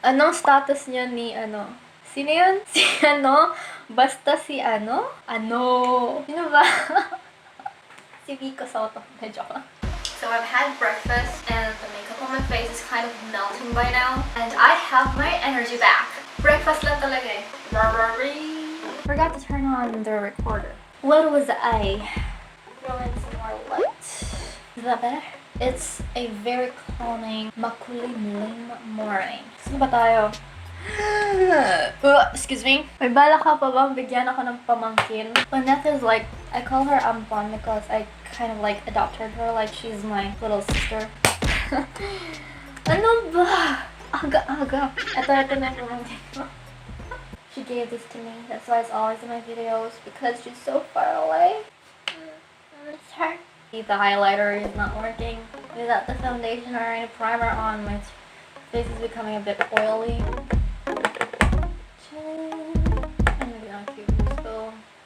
Anong status niya ni ano? Sino yun? Si ano? Basta si ano? Ano? Sino ba? Si Vico Soto. Medyo ko. So I've had breakfast and the makeup on my face is kind of melting by now. And I have my energy back. Breakfast lang talaga eh. Forgot to turn on the recorder. What was I? Throw in some more light. Is that better? It's a very calming, makulimlim morning. Saan ba tayo? Excuse me. May bala ka pa bang bigyan ako ng pamangkin? Lynette is like, I call her Ampon because I kind of like adopted her like she's my little sister. Ano ba? Aga-aga. Ito na yung pamangkin ko. She gave this to me. That's why it's always in my videos because she's so far away. It's her. The highlighter is not working. Without the foundation or any primer on, my face is becoming a bit oily.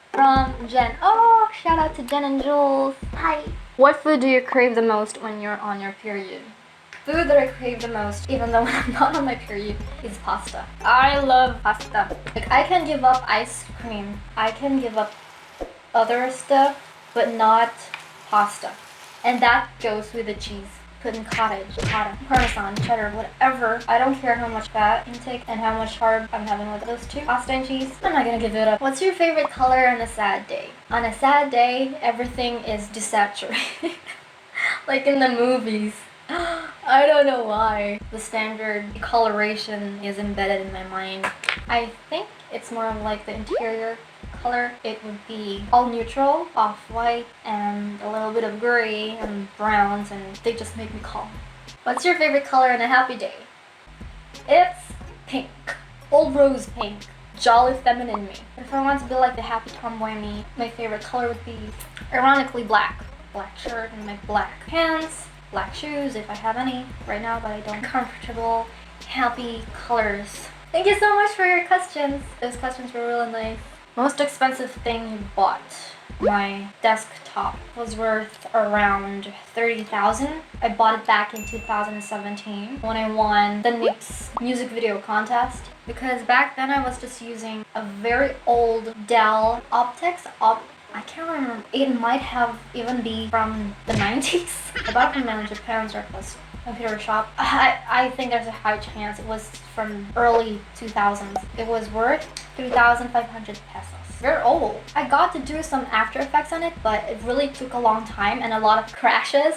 From Jen. Oh, shout out to Jen and Jules. Hi. What food do you crave the most when you're on your period? Food that I crave the most, even though when I'm not on my period, is pasta. I love pasta. Like, I can give up ice cream. I can give up other stuff, but not pasta. And that goes with the cheese. Put in cottage, parmesan, cheddar, whatever. I don't care how much fat intake and how much carb I'm having with those two. Pasta and cheese. I'm not gonna give it up. What's your favorite color on a sad day? On a sad day, everything is desaturated. Like in the movies. I don't know why. The standard coloration is embedded in my mind. I think it's more of like the interior color. It would be all neutral, off-white, and a little bit of gray and browns, and they just make me calm. What's your favorite color on a happy day? It's pink. Old rose pink. Jolly feminine me. But if I want to be like the happy tomboy me, my favorite color would be, ironically, black. Black shirt and my black pants. Black shoes if I have any right now, but I don't. Comfortable, happy colors. Thank you so much for your questions. Those questions were really nice. Most expensive thing you bought? My desktop was worth around 30,000. I bought it back in 2017 when I won the NIPS music video contest. Because back then I was just using a very old Dell Optics. I can't remember. It might have even be from the 90s. I bought it from my Japan surplus computer shop. I think there's a high chance it was from early 2000s. It was worth 3,500 pesos. Very old. I got to do some After Effects on it, but it really took a long time and a lot of crashes.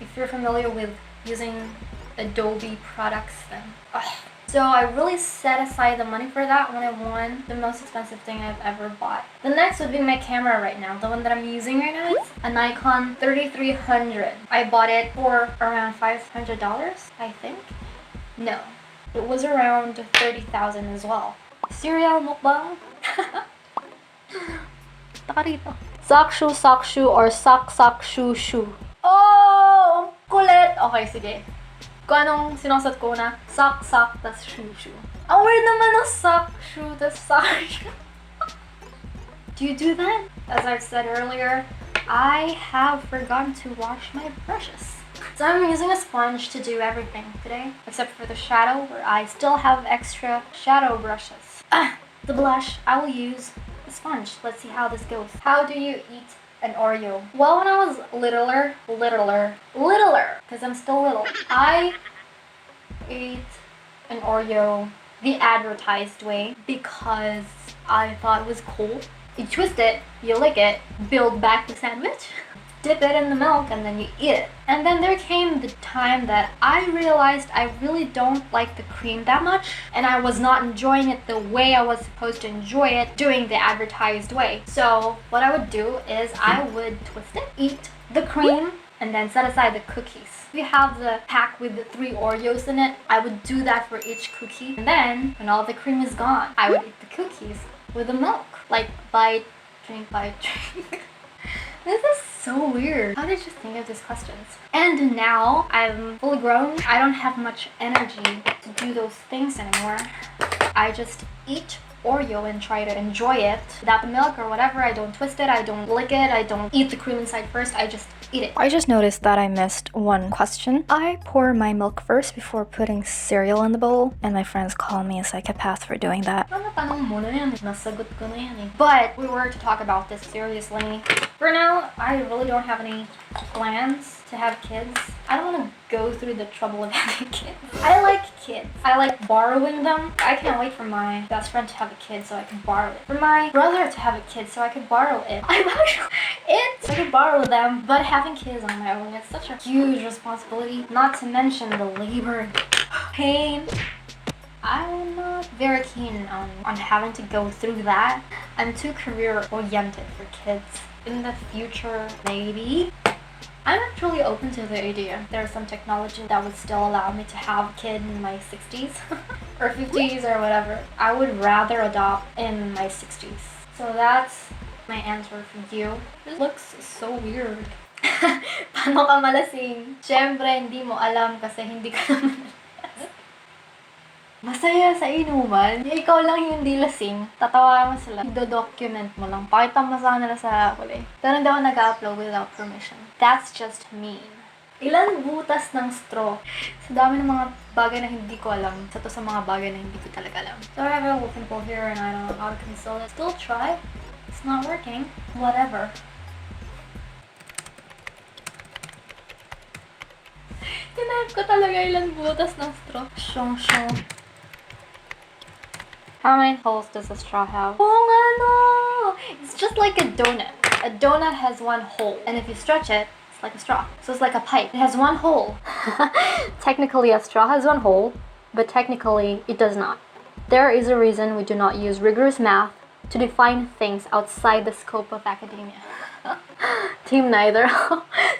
If you're familiar with using Adobe products, then so I really set aside the money for that when I won the most expensive thing I've ever bought. The next would be my camera right now. The one that I'm using right now is a Nikon 3300. I bought it for around $500, I think. No, it was around 30,000 as well. Cereal mukbang. Taka rito. Sakshu or sak-sak-shu-shu. Oh, kulit. Okay, sige. Kung anong sinusot ko na sak-sak tas shu-shu. Ang weird naman ng sak-shu tas sak-shu. Do you do that? As I've said earlier, I have forgotten to wash my brushes. So I'm using a sponge to do everything today, except for the shadow, where I still have extra shadow brushes. The blush, I will use the sponge. Let's see how this goes. How do you eat an Oreo? Well, when I was littler, because I'm still little, I ate an Oreo the advertised way because I thought it was cool. You twist it, you lick it, build back the sandwich, dip it in the milk, and then you eat it. And then there came the time that I realized I really don't like the cream that much, and I was not enjoying it the way I was supposed to enjoy it doing the advertised way. So what I would do is I would twist it, eat the cream, and then set aside the cookies. If you have the pack with the 3 Oreos in it, I would do that for each cookie. And then when all the cream is gone, I would eat the cookies with the milk. Like bite, drink, bite, drink. This is so weird. How did you think of these questions? And now I'm fully grown. I don't have much energy to do those things anymore. I just eat Oreo and try to enjoy it without the milk or whatever. I don't twist it, I don't lick it, I don't eat the cream inside first, I just eat it. I just noticed that I missed one question. I pour my milk first before putting cereal in the bowl, and my friends call me a psychopath for doing that. But we were to talk about this seriously. For now, I really don't have any plans to have kids. I don't want to go through the trouble of having kids. I like kids. I like borrowing them. I can't wait for my best friend to have a kid so I can borrow it. For my brother to have a kid so I can borrow it. I'm actually so I can borrow them. But having kids on my own, it's such a huge responsibility. Not to mention the labor and pain. I'm not very keen on having to go through that. I'm too career-oriented for kids. In the future, maybe. I'm actually open to the idea. There's some technology that would still allow me to have a kid in my 60s or 50s or whatever. I would rather adopt in my 60s. So that's my answer for you. This looks so weird. Paano ka malasing? Siyempre, hindi mo alam kasi hindi ka naman masaya sa inuman. Ikaw lang yung hindi lasing. Tatawa mo sila. Do-document mo lang. Pakita mo sa kanila sa huli. Pero hindi ako nag-upload without permission. That's just mean. Ilan butas ng straw? Sa dami ng mga bagay na hindi ko alam. Sa mga bagay na hindi ko talaga alam. So I have a little pimple here and I don't know how to conceal it. Still try. It's not working. Whatever. Tinayip ko talaga ilan butas ng straw. Shong. How many holes does a straw have? Oh, no! It's just like a donut. A donut has one hole, and if you stretch it, it's like a straw. So it's like a pipe. It has one hole. Technically, a straw has one hole, but technically, it does not. There is a reason we do not use rigorous math to define things outside the scope of academia. Team neither.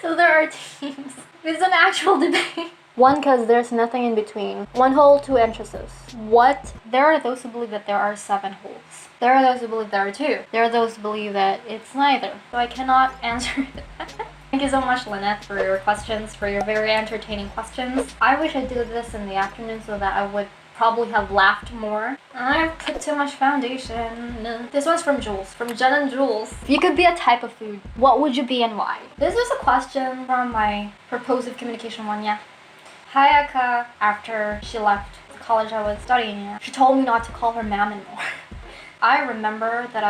So there are teams. It's an actual debate. One, because there's nothing in between. One hole, two entrances. What? There are those who believe that there are 7 holes. There are those who believe there are 2. There are those who believe that it's neither. So I cannot answer that. Thank you so much, Lynette, for your questions, for your very entertaining questions. I wish I did this in the afternoon so that I would probably have laughed more. I put too much foundation. This one's from Jules, from Jen and Jules. If you could be a type of food, what would you be and why? This is a question from my purposive communication one, yeah. Hi, Aka. After she left the college I was studying at, she told me not to call her ma'am anymore. I remember that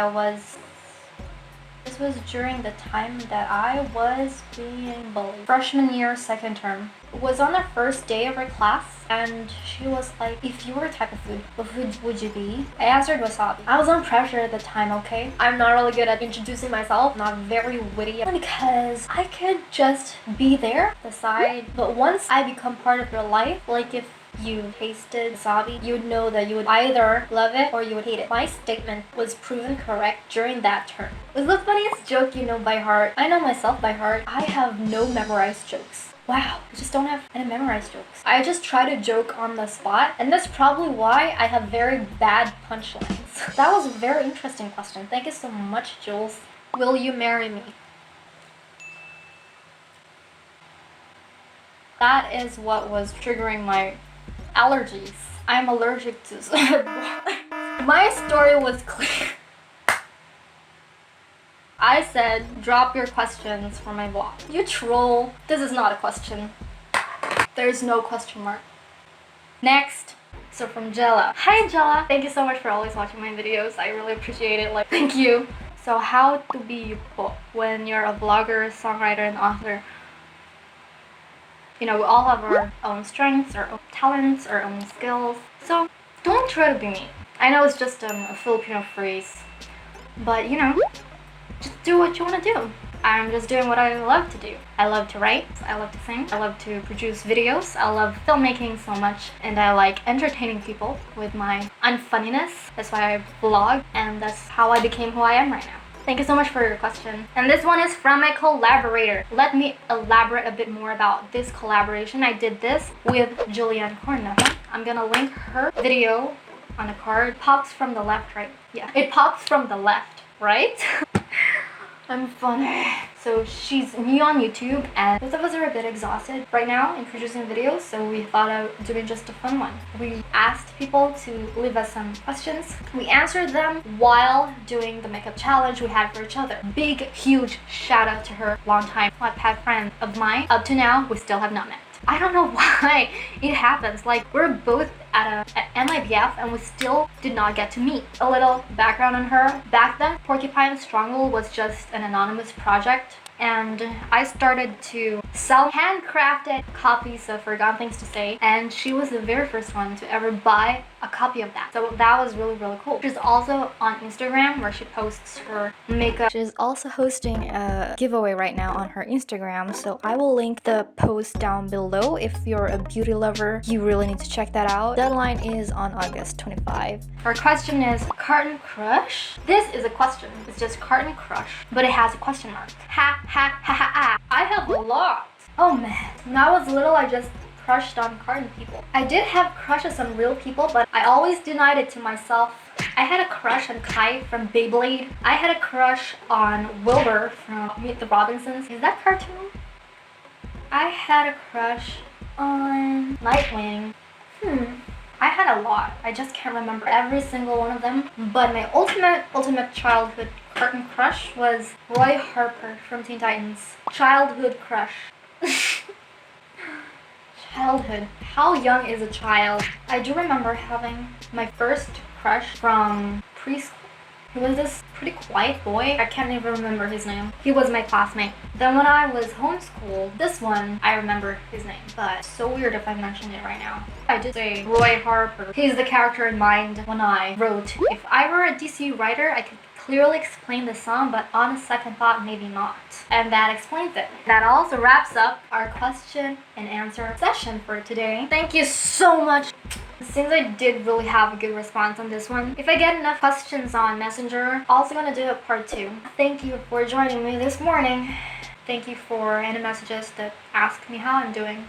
this was during the time that I was being bullied. Freshman year, second term. It was on the first day of her class, and she was like, if you were a type of food, what food would you be? I answered wasabi. I was on pressure at the time, okay? I'm not really good at introducing myself, not very witty, because I could just be there, decide. But once I become part of your life, like if you tasted wasabi, you would know that you would either love it or you would hate it. My statement was proven correct during that term. It was the funniest joke you know by heart. I know myself by heart. I have no memorized jokes. Wow, I just don't have any memorized jokes. I just try to joke on the spot, and that's probably why I have very bad punchlines. That was a very interesting question. Thank you so much, Jules. Will you marry me? That is what was triggering my allergies. I'm allergic to My story was clear. I said, drop your questions for my blog. You troll. This is not a question. There's no question mark. Next. So from Jella. Hi Jella. Thank you so much for always watching my videos. I really appreciate it. Thank you. So how to be po when you're a vlogger, songwriter, and author? You know, we all have our own strengths, our own talents, our own skills. So don't try to be me. I know it's just a Filipino phrase, but you know, just do what you want to do. I'm just doing what I love to do. I love to write, I love to sing, I love to produce videos, I love filmmaking so much, and I like entertaining people with my unfunniness. That's why I vlog, and that's how I became who I am right now. Thank you so much for your question. And this one is from my collaborator. Let me elaborate a bit more about this collaboration. I did this with Julianne Cornetta. I'm gonna link her video on the card. It pops from the left, right? Yeah, it pops from the left, right? I'm funny. So she's new on YouTube and both of us are a bit exhausted right now in producing videos, so we thought of doing just a fun one. We asked people to leave us some questions. We answered them while doing the makeup challenge we had for each other. Big, huge shout out to her, longtime Wattpad friend of mine. Up to now, we still have not met. I don't know why it happens. Like, we're both at NIBF and we still did not get to meet. A little background on her. Back then, Porcupine Struggle was just an anonymous project, and I started to sell handcrafted copies of Forgotten Things to Say, and she was the very first one to ever buy a copy of that. So that was really, really cool. She's also on Instagram where she posts her makeup. She's also hosting a giveaway right now on her Instagram, so I will link the post down below. If you're a beauty lover, you really need to check that out. Deadline is on August 25. Her question is carton crush. This is a question. It's just carton crush, but it has a question mark. Ha ha ha ha ha. I have a lot. Oh man, when I was little, I just crushed on carton people. I did have crushes on real people, but I always denied it to myself. I had a crush on Kai from Beyblade. I had a crush on Wilbur from Meet the Robinsons. Is that cartoon? I had a crush on Nightwing. I had a lot. I just can't remember every single one of them. But my ultimate childhood cartoon crush was Roy Harper from Teen Titans. Childhood crush. Childhood. How young is a child? I do remember having my first crush from preschool. He was this pretty quiet boy. I can't even remember his name. He was my classmate. Then when I was homeschooled, this one, I remember his name, but it's so weird if I mention it right now. I did say Roy Harper. He's the character in mind when I wrote. If I were a DCU writer, I could clearly explain the song, but on a second thought, maybe not. And that explains it. That also wraps up our question and answer session for today. Thank you so much. Since I did really have a good response on this one, if I get enough questions on Messenger, also gonna do a part 2. Thank you for joining me this morning. Thank you for any messages that ask me how I'm doing.